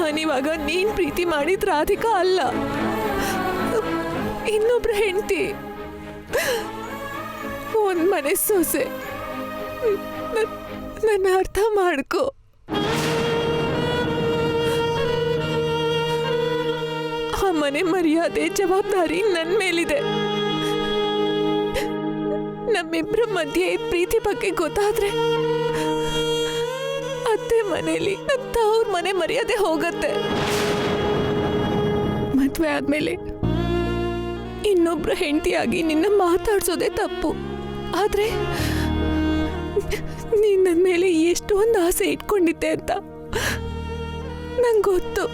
ನಾನಿವಾಗ ನೀನ್ ಪ್ರೀತಿ ಮಾಡಿದ ರಾಧಿಕಾ ಅಲ್ಲ, ಇನ್ನೊಬ್ರ ಹೆಂಡತಿ, ಒಂದ್ ಮನೆ ಸೊಸೆ. ನನ್ನ ಅರ್ಥ ಮಾಡ್ಕೋ. ಆ ಮನೆ ಮರ್ಯಾದೆ ಜವಾಬ್ದಾರಿ ನನ್ ಮೇಲಿದೆ. ನಮ್ಮಿಬ್ರ ಮಧ್ಯೆ ಪ್ರೀತಿ ಬಗ್ಗೆ ಗೊತ್ತಾದ್ರೆ ಅತ್ತೆ ಮನೇಲಿ ತವ್ರ ಮನೆ ಮರ್ಯಾದೆ ಹೋಗತ್ತೆ. ಮದ್ವೆ ಆದ್ಮೇಲೆ ಇನ್ನೊಬ್ರ ಹೆಂಡತಿಯಾಗಿ ನಿನ್ನ ಮಾತಾಡ್ಸೋದೇ ತಪ್ಪು. ಆದ್ರೆ ನೀನ್ ನನ್ನ ಮೇಲೆ ಎಷ್ಟೊಂದು ಆಸೆ ಇಟ್ಕೊಂಡಿದ್ದೆ ಅಂತ ನಂಗೆ ಗೊತ್ತು.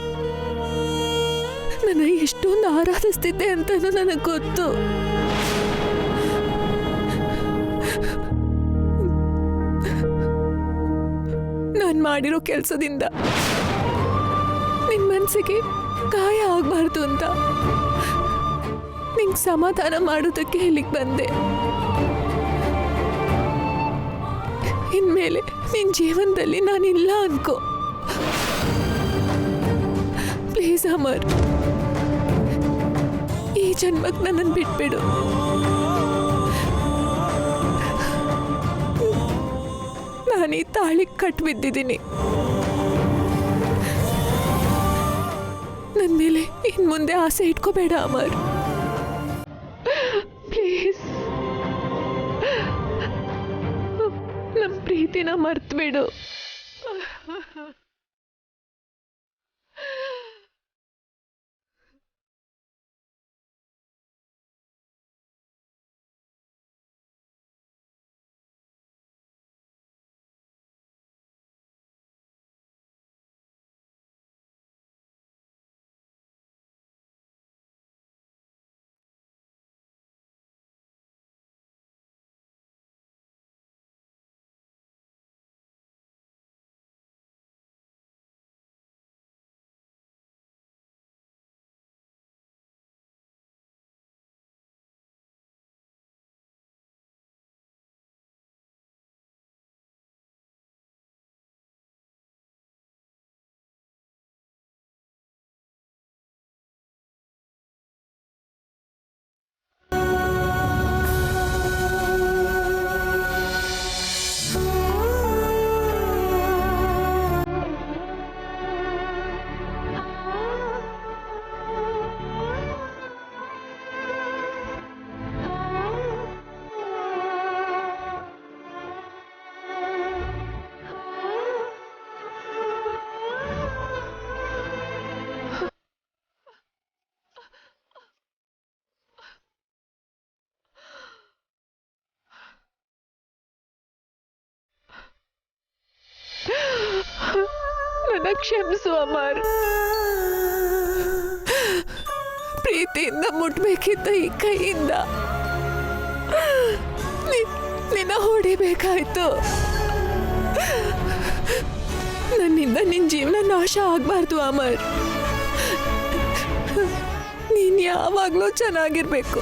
ನನ್ನ ಎಷ್ಟೊಂದು ಆರಾಧಿಸ್ತಿದ್ದೆ ಅಂತನೂ ನನಗೆ ಗೊತ್ತು. ನಾನು ಮಾಡಿರೋ ಕೆಲಸದಿಂದ ನಿನ್ ಮನಸ್ಸಿಗೆ ಗಾಯ ಆಗಬಾರ್ದು ಅಂತ ನಿಂಗೆ ಸಮಾಧಾನ ಮಾಡೋದಕ್ಕೆ ಇಲ್ಲಿಗೆ ಬಂದೆ. ಇನ್ಮೇಲೆ ನಿನ್ ಜೀವನದಲ್ಲಿ ನಾನಿಲ್ಲ ಅನ್ಕೋ. ಪ್ಲೀಸ್ ಅಮರ್, ಈ ಜನ್ಮಕ್ಕೆ ನನ್ನನ್ನು ಬಿಟ್ಬಿಡು. ನಾನೀ ತಾಳಿ ಕಟ್ಬಿದ್ದಿದ್ದೀನಿ. ನನ್ನ ಮೇಲೆ ಇನ್ ಮುಂದೆ ಆಸೆ ಇಟ್ಕೋಬೇಡ ಅಮರ್, ಪ್ಲೀಸ್. ನಮ್ಮ ಪ್ರೀತಿನ ಮರ್ತ್ಬಿಡು. ನನ್ನ ಕ್ಷಮಿಸು ಅಮರ್. ಪ್ರೀತಿಯಿಂದ ಮುಟ್ಬೇಕಿದ್ದ ಈ ಕೈಯಿಂದ ನಿನ್ನ ಹೊಡಿಬೇಕಾಯ್ತು. ನನ್ನಿಂದ ನಿನ್ನ ಜೀವನ ನಾಶ ಆಗ್ಬಾರ್ದು ಅಮರ್. ನೀನ್ ಯಾವಾಗ್ಲೂ ಚೆನ್ನಾಗಿರ್ಬೇಕು.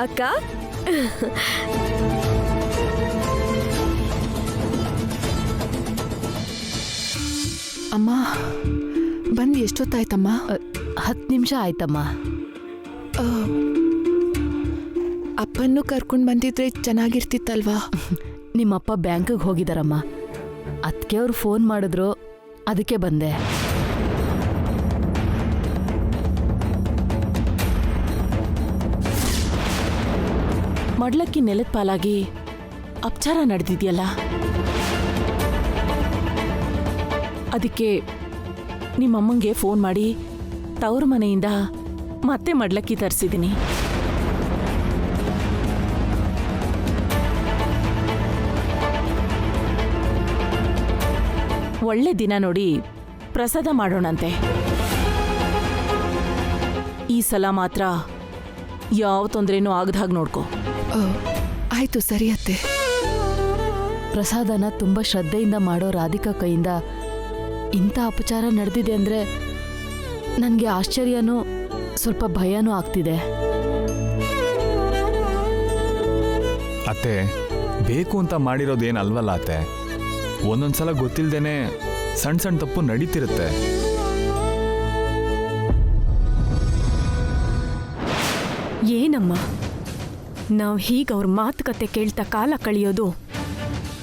ಅಕ್ಕ, ಅಮ್ಮ ಬಂದು ಎಷ್ಟೊತ್ತಾಯ್ತಮ್ಮ? 10 ನಿಮಿಷ ಆಯ್ತಮ್ಮ. ಅಪ್ಪನ್ನು ಕರ್ಕೊಂಡು ಬಂದಿದ್ರೆ ಚೆನ್ನಾಗಿರ್ತಿತ್ತಲ್ವಾ? ನಿಮ್ಮಪ್ಪ ಬ್ಯಾಂಕಿಗೆ ಹೋಗಿದಾರಮ್ಮ. ಅದಕ್ಕೆ ಅವ್ರು ಫೋನ್ ಮಾಡಿದ್ರು, ಅದಕ್ಕೆ ಬಂದೆ. ಮಡ್ಲಕ್ಕಿ ನೆಲದ ಪಾಲಾಗಿ ಅಪಚಾರ ನಡೆದಿದೆಯಲ್ಲ, ಅದಕ್ಕೆ ನಿಮ್ಮಮ್ಮಂಗೆ ಫೋನ್ ಮಾಡಿ ತವ್ರ ಮನೆಯಿಂದ ಮತ್ತೆ ಮಡ್ಲಕ್ಕಿ ತರಿಸಿದ್ದೀನಿ. ಒಳ್ಳೆ ದಿನ ನೋಡಿ ಪ್ರಸಾದ ಮಾಡೋಣಂತೆ. ಈ ಸಲ ಮಾತ್ರ ಯಾವ ತೊಂದರೆನೂ ಆಗದ ಹಾಗೆ ನೋಡ್ಕೊ. ಆಯ್ತು, ಸರಿ ಅತ್ತೆ. ಪ್ರಸಾದನ ತುಂಬ ಶ್ರದ್ಧೆಯಿಂದ ಮಾಡೋ ರಾಧಿಕಾ ಕೈಯಿಂದ ಇಂಥ ಅಪಚಾರ ನಡೆದಿದೆ ಅಂದರೆ ನನಗೆ ಆಶ್ಚರ್ಯನೂ ಸ್ವಲ್ಪ ಭಯನೂ ಆಗ್ತಿದೆ. ಅತ್ತೆ, ಬೇಕು ಅಂತ ಮಾಡಿರೋದೇನಲ್ವಲ್ಲ ಅತ್ತೆ. ಒಂದೊಂದ್ಸಲ ಗೊತ್ತಿಲ್ದೇನೆ ಸಣ್ಣ ಸಣ್ಣ ತಪ್ಪು ನಡೀತಿರುತ್ತೆ. ಏನಮ್ಮ, ನಾವು ಹೀಗೆ ಅವ್ರ ಮಾತುಕತೆ ಕೇಳ್ತಾ ಕಾಲ ಕಳೆಯೋದು,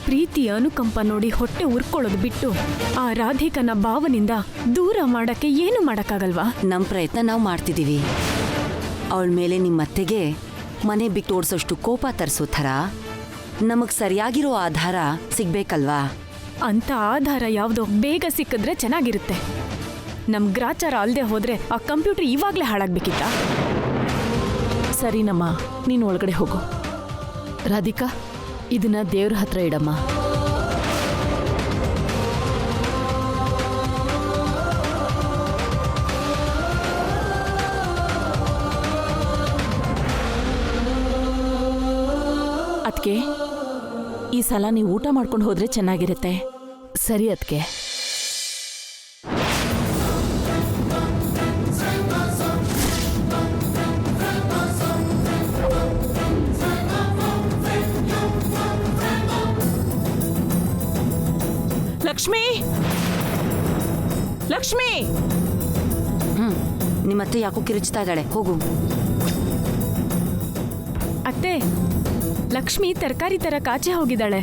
ಪ್ರೀತಿ ಅನುಕಂಪ ನೋಡಿ ಹೊಟ್ಟೆ ಉರ್ಕೊಳ್ಳೋದು ಬಿಟ್ಟು ಆ ರಾಧಿಕನ ಭಾವನಿಂದ ದೂರ ಮಾಡಕ್ಕೆ ಏನು ಮಾಡಕ್ಕಾಗಲ್ವಾ? ನಮ್ಮ ಪ್ರಯತ್ನ ನಾವು ಮಾಡ್ತಿದ್ದೀವಿ. ಅವಳ ಮೇಲೆ ನಿಮ್ಮತ್ತೆಗೆ ಮನೆ ಬಿಟ್ಟು ಓಡಿಸೋಷ್ಟು ಕೋಪ ತರಿಸೋ ಥರ ನಮಗೆ ಸರಿಯಾಗಿರೋ ಆಧಾರ ಸಿಗ್ಬೇಕಲ್ವಾ? ಅಂತ ಆಧಾರ ಯಾವುದೋ ಬೇಗ ಸಿಕ್ಕಿದ್ರೆ ಚೆನ್ನಾಗಿರುತ್ತೆ. ನಮ್ ಗ್ರಾಚಾರ ಅಲ್ಲದೆ ಹೋದ್ರೆ ಆ ಕಂಪ್ಯೂಟರ್ ಇವಾಗ್ಲೇ ಹಾಳಾಗ್ಬೇಕಿತ್ತ? ಸರಿನಮ್ಮ, ನೀನು ಒಳಗಡೆ ಹೋಗು. ರಾಧಿಕಾ, ಇದನ್ನ ದೇವ್ರ ಹತ್ರ ಇಡಮ್ಮ. ಅದಕ್ಕೆ ಈ ಸಲ ನೀವು ಊಟ ಮಾಡ್ಕೊಂಡು ಹೋದ್ರೆ ಚೆನ್ನಾಗಿರುತ್ತೆ. ಸರಿ ಅದಕ್ಕೆ. ಲಕ್ಷ್ಮಿ, ಲಕ್ಷ್ಮಿ! ನಿಮ್ಮತ್ತೆ ಯಾಕೋ ಕಿರುಚ್ತಾ ಇದ್ದಾಳೆ, ಹೋಗು. ಅತ್ತೆ, ಲಕ್ಷ್ಮಿ ತರಕಾರಿ ತರಕ್ ಆಚೆ ಹೋಗಿದ್ದಾಳೆ.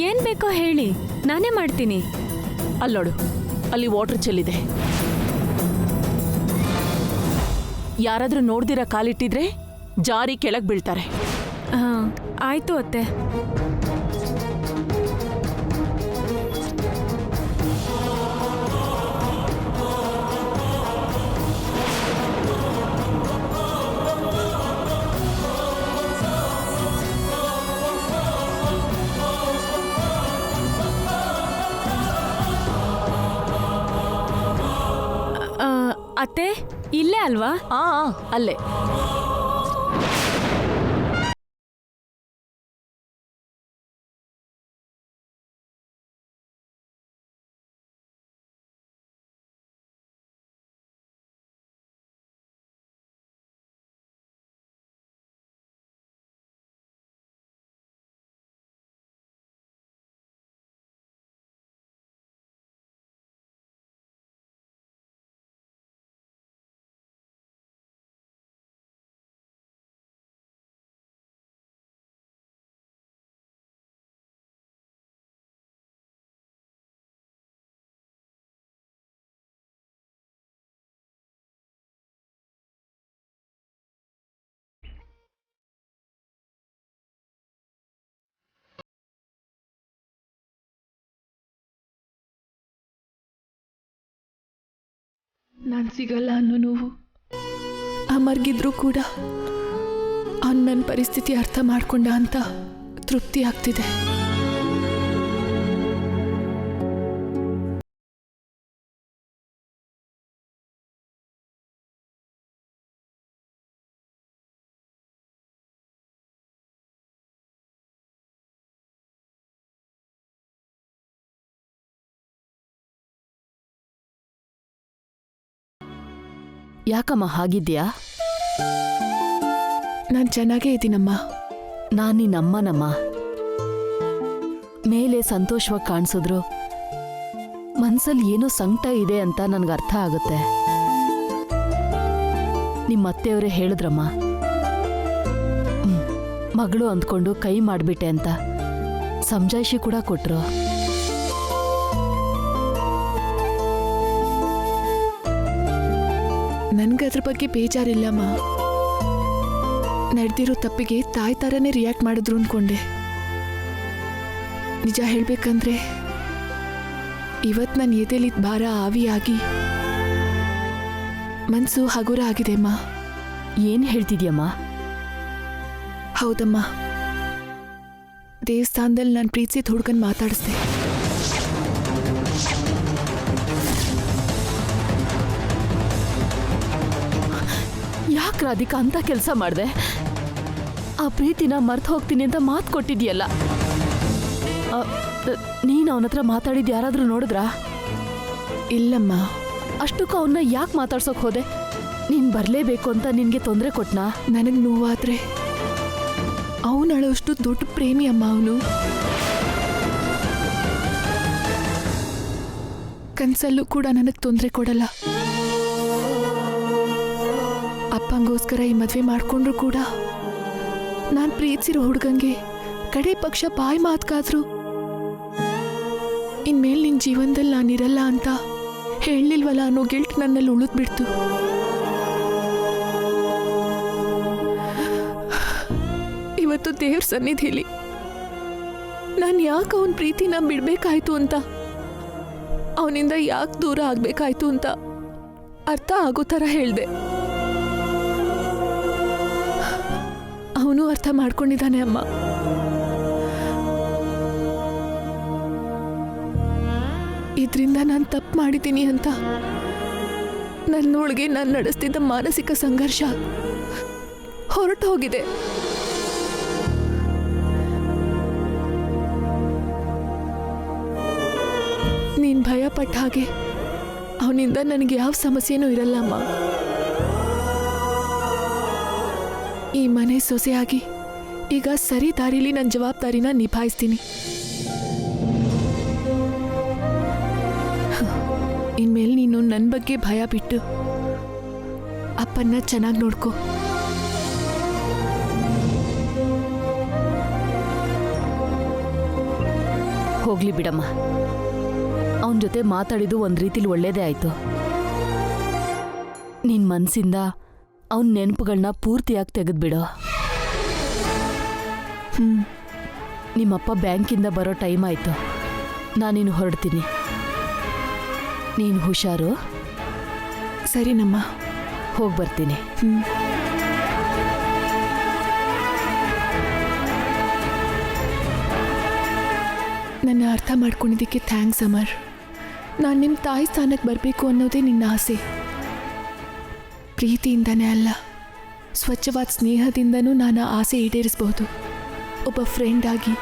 ಏನ್ ಬೇಕೋ ಹೇಳಿ, ನಾನೇ ಮಾಡ್ತೀನಿ. ಅಲ್ಲೋಡು, ಅಲ್ಲಿ ವಾಟರ್ ಚೆಲ್ಲಿದೆ. ಯಾರಾದ್ರೂ ನೋಡ್ದಿರ ಕಾಲಿಟ್ಟಿದ್ರೆ ಜಾರಿ ಕೆಳಗ್ ಬೀಳ್ತಾರೆ. ಹಾ, ಆಯ್ತು ಅತ್ತೆ. ಅತ್ತೆ, ಇಲ್ಲೇ ಅಲ್ವಾ? ಅಲ್ಲೇ. ನಾನು ಸಿಗಲ್ಲ ಅನ್ನೋ ನೋವು ಅಮರ್ಗಿದ್ರು ಕೂಡ ಅವ್ನು ನನ್ನ ಪರಿಸ್ಥಿತಿ ಅರ್ಥ ಮಾಡ್ಕೊಂಡ ಅಂತ ತೃಪ್ತಿ ಆಗ್ತಿದೆ. ಯಾಕಮ್ಮ ಹಾಗಿದ್ಯಾ? ನಾನು ಚೆನ್ನಾಗೇ ಇದ್ದೀನಮ್ಮ. ನಾನು ನಿನ್ನಮ್ಮನಮ್ಮ. ಮೇಲೆ ಸಂತೋಷವಾಗಿ ಕಾಣಿಸಿದ್ರು ಮನ್ಸಲ್ಲಿ ಏನೋ ಸಂಕಟ ಇದೆ ಅಂತ ನನಗೆ ಅರ್ಥ ಆಗುತ್ತೆ. ನಿಮ್ಮ ಅತ್ತೆಯವರೇ ಹೇಳಿದ್ರಮ್ಮ, ಮಗಳು ಅಂದ್ಕೊಂಡು ಕೈ ಮಾಡಿಬಿಟ್ಟೆ ಅಂತ ಸಮಜಾಯಿಷಿ ಕೂಡ ಕೊಟ್ರು. ನನ್ಗದ್ರ ಬಗ್ಗೆ ಬೇಜಾರಿಲ್ಲಮ್ಮ. ನಡೆದಿರೋ ತಪ್ಪಿಗೆ ತಾಯಿ ಥರನೇ ರಿಯಾಕ್ಟ್ ಮಾಡಿದ್ರು ಅನ್ಕೊಂಡೆ. ನಿಜ ಹೇಳ್ಬೇಕಂದ್ರೆ ಇವತ್ತು ನನ್ನ ಎದೆಲಿದ್ದ ಭಾರ ಆವಿಯಾಗಿ ಮನಸ್ಸು ಹಗುರ ಆಗಿದೆ ಅಮ್ಮ. ಏನು ಹೇಳ್ತಿದ್ಯಮ್ಮ? ಹೌದಮ್ಮ, ದೇವಸ್ಥಾನದಲ್ಲಿ ನಾನು ಪ್ರೀತಿಸಿದ ಹುಡುಗನ್ ಮಾತಾಡಿಸ್ದೆ. ಯಾಕೆ ರಾಧಿಕಾ ಅಂತ ಕೆಲಸ ಮಾಡಿದೆ? ಆ ಪ್ರೀತಿನ ಮರ್ತು ಹೋಗ್ತೀನಿ ಅಂತ ಮಾತು ಕೊಟ್ಟಿದ್ಯಲ್ಲ, ನೀನು ಅವನ ಹತ್ರ ಮಾತಾಡಿದ್ದು ಯಾರಾದರೂ ನೋಡಿದ್ರಾ? ಇಲ್ಲಮ್ಮ. ಅಷ್ಟಕ್ಕೂ ಅವನ್ನ ಯಾಕೆ ಮಾತಾಡ್ಸೋಕೆ ಹೋದೆ? ನೀನು ಬರಲೇಬೇಕು ಅಂತ ನಿನಗೆ ತೊಂದರೆ ಕೊಟ್ನಾ? ನನಗೆ ನೋವಾದ್ರೆ ಅವನು ಅಳೋಷ್ಟು ದೊಡ್ಡ ಪ್ರೇಮಿ ಅಮ್ಮ. ಅವನು ಕನ್ಸಲ್ಲೂ ಕೂಡ ನನಗೆ ತೊಂದರೆ ಕೊಡಲ್ಲ. ಅಪ್ಪಂಗೋಸ್ಕರ ಈ ಮದುವೆ ಮಾಡಿಕೊಂಡ್ರು ಕೂಡ ನಾನು ಪ್ರೀತಿಸಿರೋ ಹುಡುಗಂಗೆ ಕಡೆ ಪಕ್ಷ ಬಾಯಿ ಮಾತ್ಕಾದ್ರು ಇನ್ಮೇಲೆ ನಿನ್ನ ಜೀವನದಲ್ಲಿ ನಾನಿರಲ್ಲ ಅಂತ ಹೇಳಲಿಲ್ವಲ್ಲ ಅನ್ನೋ ಗಿಲ್ಟ್ ನನ್ನಲ್ಲಿ ಉಳಿದ್ಬಿಡ್ತು. ಇವತ್ತು ದೇವ್ರ ಸನ್ನಿಧಿಲಿ ನಾನು ಯಾಕೆ ಅವನ ಪ್ರೀತಿನ ಬಿಡಬೇಕಾಯ್ತು ಅಂತ, ಅವನಿಂದ ಯಾಕೆ ದೂರ ಆಗಬೇಕಾಯ್ತು ಅಂತ ಅರ್ಥ ಆಗೋ ಥರ ಹೇಳಿದೆ. ಅವನು ಅರ್ಥ ಮಾಡ್ಕೊಂಡಿದ್ದಾನೆ ಅಮ್ಮ. ಇದರಿಂದ ನಾನು ತಪ್ಪು ಮಾಡಿದ್ದೀನಿ ಅಂತ ನನ್ನೊಳಗೆ ನಾನು ನಡೆಸ್ತಿದ್ದ ಮಾನಸಿಕ ಸಂಘರ್ಷ ಹೊರಟು ಹೋಗಿದೆ. ನೀನು ಭಯ ಪಟ್ಟ ಹಾಗೆ ಅವನಿಂದ ನನಗೆ ಯಾವ ಸಮಸ್ಯೆನೂ ಇರಲ್ಲಮ್ಮ. ಈ ಮನೆ ಸೊಸೆಯಾಗಿ ಈಗ ಸರಿ ದಾರಿಲಿ ನನ್ನ ಜವಾಬ್ದಾರಿನ ನಿಭಾಯಿಸ್ತೀನಿ. ಇನ್ಮೇಲೆ ನೀನು ನನ್ನ ಬಗ್ಗೆ ಭಯ ಬಿಟ್ಟು ಅಪ್ಪನ್ನ ಚೆನ್ನಾಗಿ ನೋಡ್ಕೋ. ಹೋಗ್ಲಿ ಬಿಡಮ್ಮ, ಅವನ ಜೊತೆ ಮಾತಾಡಿದ್ದು ಒಂದು ರೀತಿಲಿ ಒಳ್ಳೇದೇ ಆಯಿತು. ನಿನ್ನ ಮನಸ್ಸಿಂದ ಅವನ ನೆನಪುಗಳನ್ನ ಪೂರ್ತಿಯಾಗಿ ತೆಗೆದ್ಬಿಡು. ನಿಮ್ಮಪ್ಪ ಬ್ಯಾಂಕಿಂದ ಬರೋ ಟೈಮ್ ಆಯಿತು, ನಾನಿನ್ನು ಹೊರಡ್ತೀನಿ. ನೀನು ಹುಷಾರು. ಸರಿನಮ್ಮ, ಹೋಗಿ ಬರ್ತೀನಿ. ನನ್ನ ಅರ್ಥ ಮಾಡ್ಕೊಂಡಿದ್ದಕ್ಕೆ ಥ್ಯಾಂಕ್ಸ್ ಅಮರ್. ನಾನು ನಿಮ್ಮ ತಾಯಿ ಸ್ಥಾನಕ್ಕೆ ಬರಬೇಕು ಅನ್ನೋದೇ ನಿನ್ನ ಆಸೆ. ಪ್ರೀತಿಯಿಂದನೇ ಅಲ್ಲ, ಸ್ವಚ್ಛವಾದ ಸ್ನೇಹದಿಂದನೂ ನಾನು ಆಸೆ ಈಡೇರಿಸಬಹುದು. ಒಬ್ಬ ಫ್ರೆಂಡ್ ಆಗಿ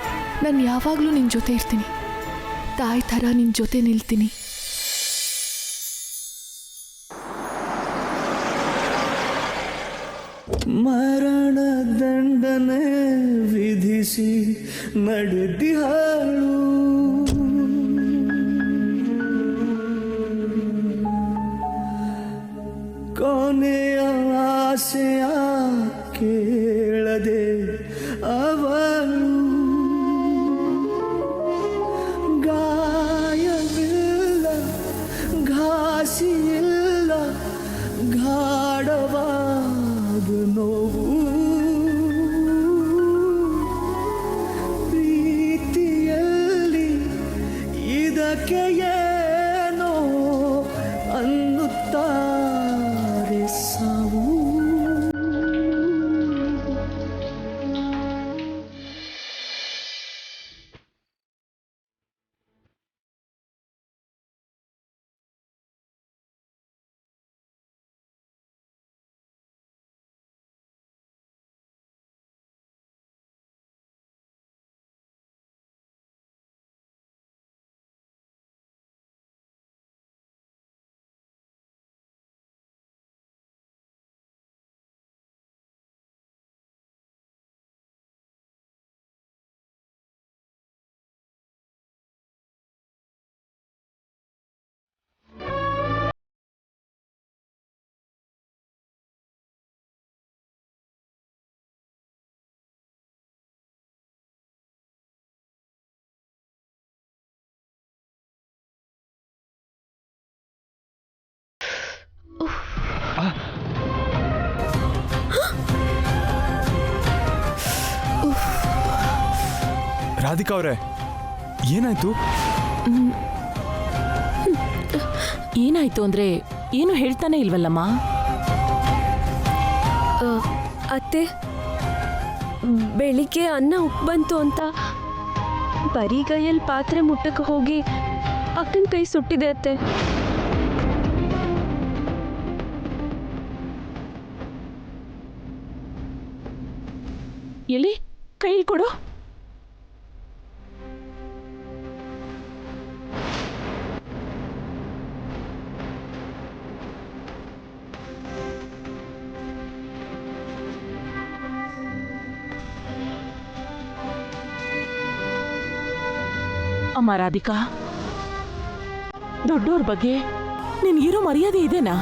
ನಾನು ಯಾವಾಗಲೂ ನಿನ್ನ ಜೊತೆ ಇರ್ತೀನಿ. ತಾಯಿ ಥರ ನಿನ್ನ ಜೊತೆ ನಿಲ್ತೀನಿ. ಮರಣ ದಂಡನೆ ವಿಧಿಸಿ ನಡೆದಿಹಾಳು ಕೊನೆಯ ಆಸೆಯ ಕೇಳದೆ ಅವಳು ಗಾಯವಿಲ್ಲ, ಘಾಸಿಯಿಲ್ಲ, ಗಾಢವಾದ ನೋವು ಪ್ರೀತಿಯಲ್ಲಿ ಇದಕ್ಕೆ ಏನೋ ಅನ್ನುತ್ತಾರೆ ಸಾವು. ರಾಧಿಕಾ ಅವರೇ, ಏನಾಯ್ತು? ಏನಾಯ್ತು ಅಂದ್ರೆ ಏನು ಹೇಳ್ತಾನೆ ಇಲ್ವಲ್ಲಮ್ಮ? ಅತ್ತೆ, ಬೆಳಿಗ್ಗೆ ಅನ್ನ ಉಪ್ಪು ಬಂತು ಅಂತ ಬರಿಗೈಯಲ್ಲಿ ಪಾತ್ರೆ ಮುಟ್ಟಕ್ಕೆ ಹೋಗಿ ಅಕ್ಕನ ಕೈ ಸುಟ್ಟಿದೆ ಅತ್ತೆ. ಎಲ್ಲಿ ಕೈ ಕೊಡು. ಅಮ್ಮ ರಾಧಿಕಾ, ದೊಡ್ಡೋರ್ ಬಗ್ಗೆ ನಿನ್ಗಿರೋ ಮರ್ಯಾದೆ ಇದೆನಾ?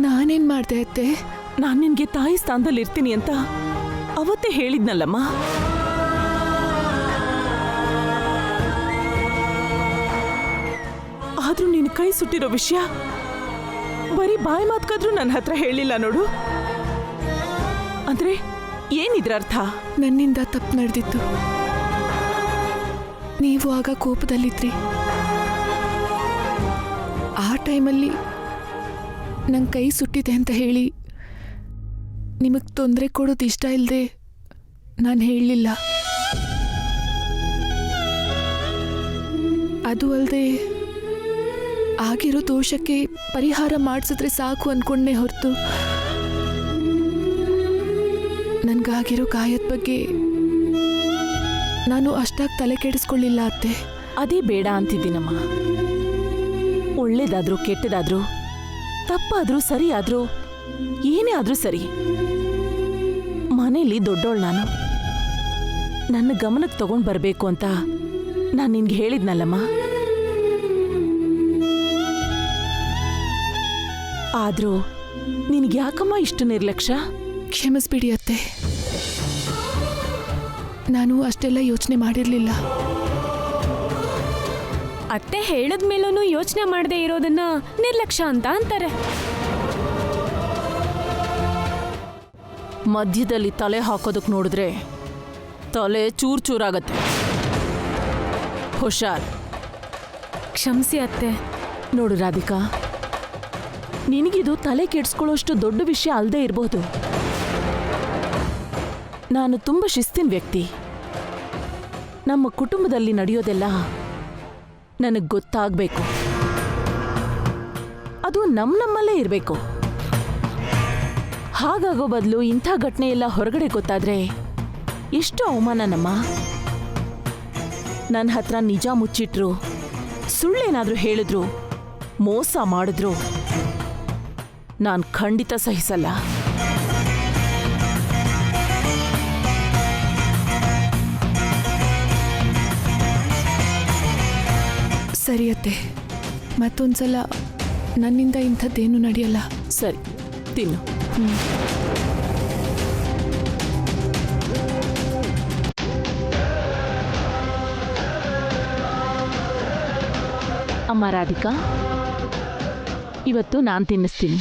ನಾನೇನ್ ಮಾಡ್ದೆ ಅತ್ತೆ? ನಾನ್ ನಿನ್ಗೆ ತಾಯಿ ಸ್ಥಾನದಲ್ಲಿ ಇರ್ತೀನಿ ಅಂತ ಅವತ್ತೇ ಹೇಳಿದ್ನಲ್ಲಮ್ಮ. ಆದ್ರೂ ನೀನು ಕೈ ಸುಟ್ಟಿರೋ ವಿಷಯ ಬರೀ ಬಾಯಿ ಮಾತ್ಕಾದ್ರೂ ನನ್ನ ಹತ್ರ ಹೇಳಿಲ್ಲ ನೋಡು. ಅಂದ್ರೆ ಏನಿದ್ರ ಅರ್ಥ? ನನ್ನಿಂದ ತಪ್ಪು ನಡೆದಿತ್ತು. ನೀವು ಆಗ ಕೋಪದಲ್ಲಿದ್ರಿ. ಆ ಟೈಮಲ್ಲಿ ನಂಗೆ ಕೈ ಸುಟ್ಟಿದೆ ಅಂತ ಹೇಳಿ ನಿಮಗೆ ತೊಂದರೆ ಕೊಡೋದು ಇಷ್ಟ ಇಲ್ಲದೆ ನಾನು ಹೇಳಲಿಲ್ಲ. ಅದು ಅಲ್ಲದೆ ಆಗಿರೋ ದೋಷಕ್ಕೆ ಪರಿಹಾರ ಮಾಡಿಸಿದ್ರೆ ಸಾಕು ಅಂದ್ಕೊಂಡೇ ಹೊರತು ನನಗಾಗಿರೋ ಗಾಯದ ಬಗ್ಗೆ ನಾನು ಅಷ್ಟಾಗಿ ತಲೆ ಕೆಡಿಸ್ಕೊಳ್ಳಿಲ್ಲ ಅತ್ತೆ. ಅದೇ ಬೇಡ ಅಂತಿದ್ದೀನಮ್ಮ. ಒಳ್ಳೇದಾದ್ರೂ ಕೆಟ್ಟದಾದ್ರೂ, ತಪ್ಪಾದ್ರೂ ಸರಿಯಾದ್ರೂ, ಏನೇ ಆದ್ರೂ ಸರಿ, ಮನೇಲಿ ದೊಡ್ಡೋಳು ನಾನು. ನನ್ನ ಗಮನಕ್ಕೆ ತಗೊಂಡು ಬರಬೇಕು ಅಂತ ನಾನು ನಿನ್ಗೆ ಹೇಳಿದ್ನಲ್ಲಮ್ಮ. ಆದ್ರೂ ನಿನ್ಗೆ ಯಾಕಮ್ಮ ಇಷ್ಟು ನಿರ್ಲಕ್ಷ್ಯ? ಕ್ಷಮಿಸ್ಬಿಡಿ ಅತ್ತೆ, ನಾನು ಅಷ್ಟೆಲ್ಲ ಯೋಚನೆ ಮಾಡಿರಲಿಲ್ಲ. ಅತ್ತೆ ಹೇಳಿದ್ಮೇಲೂ ಯೋಚನೆ ಮಾಡದೆ ಇರೋದನ್ನ ನಿರ್ಲಕ್ಷ್ಯ ಅಂತ ಅಂತಾರೆ. ಮಧ್ಯದಲ್ಲಿ ತಲೆ ಹಾಕೋದಕ್ಕೆ ನೋಡಿದ್ರೆ ತಲೆ ಚೂರ್ ಚೂರಾಗತ್ತೆ. ಹುಷಾರ್. ಕ್ಷಮಿಸಿ ಅತ್ತೆ. ನೋಡು ರಾಧಿಕಾ, ನಿನಗಿದು ತಲೆ ಕೆಡ್ಸ್ಕೊಳ್ಳೋಷ್ಟು ದೊಡ್ಡ ವಿಷಯ ಅಲ್ಲದೆ ಇರಬಹುದು. ನಾನು ತುಂಬ ಶಿಸ್ತಿನ ವ್ಯಕ್ತಿ. ನಮ್ಮ ಕುಟುಂಬದಲ್ಲಿ ನಡೆಯೋದೆಲ್ಲ ನನಗೆ ಗೊತ್ತಾಗಬೇಕು. ಅದು ನಮ್ಮಲ್ಲೇ ಇರಬೇಕು. ಹಾಗಾಗೋ ಬದಲು ಇಂಥ ಘಟನೆ ಎಲ್ಲ ಹೊರಗಡೆ ಗೊತ್ತಾದ್ರೆ ಎಷ್ಟು ಅವಮಾನನಮ್ಮ. ನನ್ನ ಹತ್ರ ನಿಜ ಮುಚ್ಚಿಟ್ರು, ಸುಳ್ಳೇನಾದ್ರೂ ಹೇಳಿದ್ರು, ಮೋಸ ಮಾಡಿದ್ರು ನಾನು ಖಂಡಿತ ಸಹಿಸಲ್ಲ. ಸರಿ ಅತ್ತೆ, ಮತ್ತೊಂದ್ಸಲ ನನ್ನಿಂದ ಇಂಥದ್ದೇನು ನಡೆಯಲ್ಲ. ಸರಿ, ತಿನ್ನು. ಅಮ್ಮ ರಾಧಿಕಾ, ಇವತ್ತು ನಾನು ತಿನ್ನಿಸ್ತೀನಿ.